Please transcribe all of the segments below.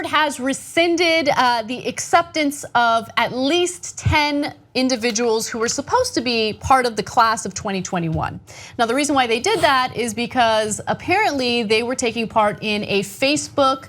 Harvard has rescinded the acceptance of at least 10 individuals who were supposed to be part of the class of 2021. Now, the reason why they did that is because apparently they were taking part in a Facebook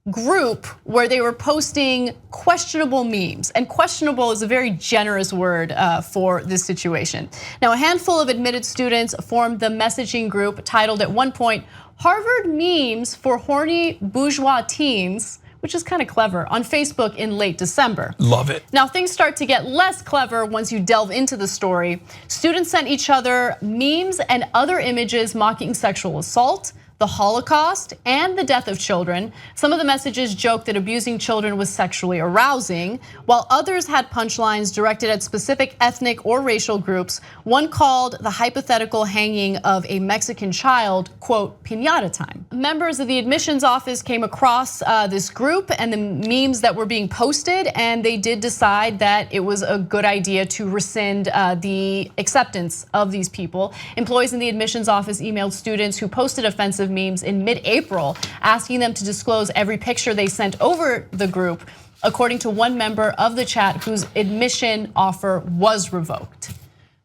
group where they were posting questionable memes, and questionable is a very generous word for this situation. Now, a handful of admitted students formed the messaging group titled at one point, "Harvard Memes for Horny Bourgeois Teens," which is kind of clever, on Facebook in late December. Love it. Now, things start to get less clever once you delve into the story. Students sent each other memes and other images mocking sexual assault, the Holocaust, and the death of children. Some of the messages joked that abusing children was sexually arousing, while others had punchlines directed at specific ethnic or racial groups. One called the hypothetical hanging of a Mexican child, quote, "piñata time." Members of the admissions office came across this group and the memes that were being posted, and they did decide that it was a good idea to rescind the acceptance of these people. Employees in the admissions office emailed students who posted offensive memes in mid-April, asking them to disclose every picture they sent over the group, according to one member of the chat whose admission offer was revoked.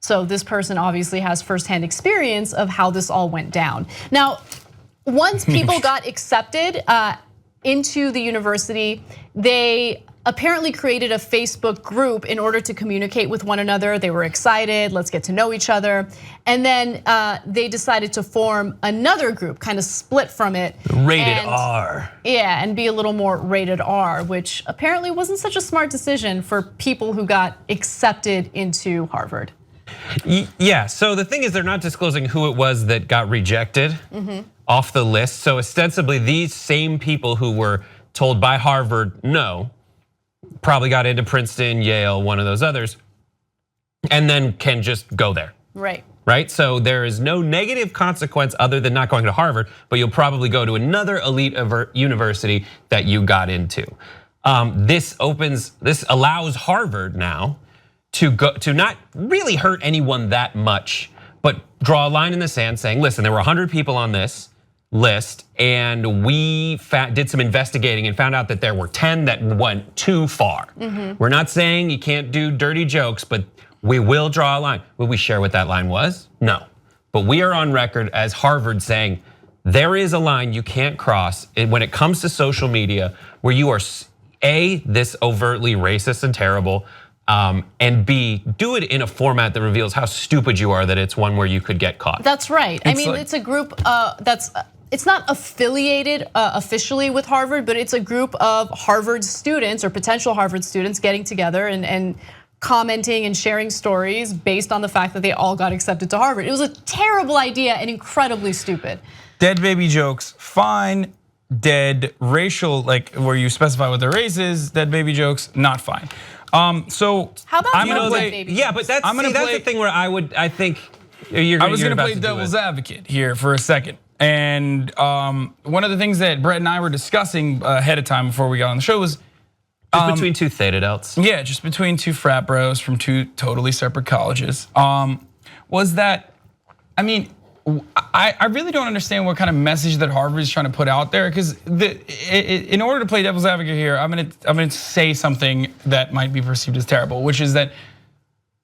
So this person obviously has firsthand experience of how this all went down. Now, once people got accepted into the university, they apparently created a Facebook group in order to communicate with one another. They were excited, let's get to know each other. And then they decided to form another group, kind of split from it. Rated R. Yeah, and be a little more rated R, which apparently wasn't such a smart decision for people who got accepted into Harvard. Yeah, so the thing is they're not disclosing who it was that got rejected off the list. So ostensibly these same people who were told by Harvard no, probably got into Princeton, Yale, one of those others, and then can just go there. Right. Right, so there is no negative consequence other than not going to Harvard, but you'll probably go to another elite university that you got into. This allows Harvard now to not really hurt anyone that much, but draw a line in the sand saying, listen, there were 100 people on this list, and we did some investigating and found out that there were 10 that went too far. We're not saying you can't do dirty jokes, but we will draw a line. Will we share what that line was? No, but we are on record as Harvard saying there is a line you can't cross when it comes to social media where you are A, this overtly racist and terrible, and B, do it in a format that reveals how stupid you are, that it's one where you could get caught. That's right. I mean, it's a group it's not affiliated officially with Harvard, but it's a group of Harvard students or potential Harvard students getting together and commenting and sharing stories based on the fact that they all got accepted to Harvard. It was a terrible idea and incredibly stupid. Dead baby jokes, fine. Dead racial, like where you specify what the race is, dead baby jokes, not fine. So how about I'm gonna play? Baby? Yeah, but that's the thing where I think you're. I was gonna play devil's advocate here for a second, and one of the things that Brett and I were discussing ahead of time before we got on the show was just between two theta delts. Yeah, just between two frat bros from two totally separate colleges. Was that? I mean, I really don't understand what kind of message that Harvard is trying to put out there, because in order to play devil's advocate here, I'm gonna say something that might be perceived as terrible, which is that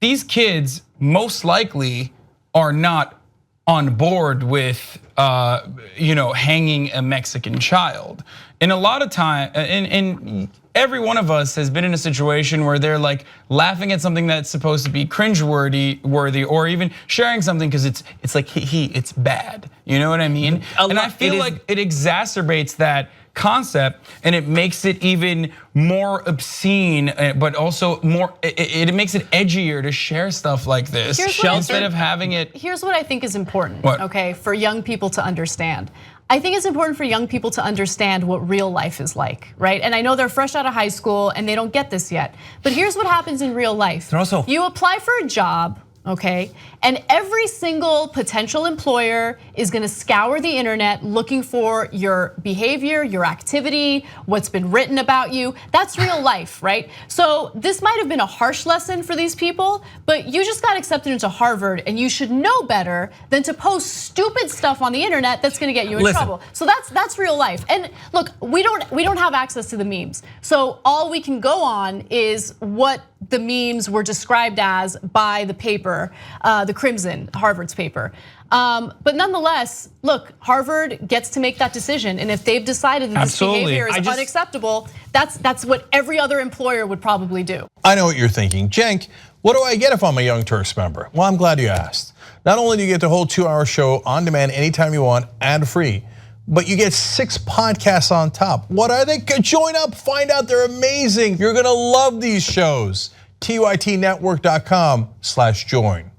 these kids most likely are not on board with hanging a Mexican child. And a lot of time, and every one of us has been in a situation where they're like laughing at something that's supposed to be cringeworthy, or even sharing something because it's like it's bad. You know what I mean? And I feel like it exacerbates that concept, and it makes it even more obscene, but also more. It makes it edgier to share stuff like this instead of having it. Here's what I think is important. What? Okay, for young people to understand. I think it's important for young people to understand what real life is like, right? And I know they're fresh out of high school and they don't get this yet. But here's what happens in real life. They're also you apply for a job, okay? And every single potential employer is gonna scour the internet looking for your behavior, your activity, what's been written about you. That's real life, right? So this might have been a harsh lesson for these people, but you just got accepted into Harvard and you should know better than to post stupid stuff on the internet that's gonna get you in trouble. So that's real life. And look, we don't have access to the memes. So all we can go on is what the memes were described as by the paper, the Crimson, Harvard's paper. But nonetheless, look, Harvard gets to make that decision. And if they've decided that this behavior is unacceptable, that's what every other employer would probably do. I know what you're thinking. Cenk, what do I get if I'm a Young Turks member? Well, I'm glad you asked. Not only do you get the whole 2-hour show on demand anytime you want, ad-free, but you get 6 podcasts on top. What are they? Join up, find out, they're amazing. You're gonna love these shows. TYTnetwork.com/join.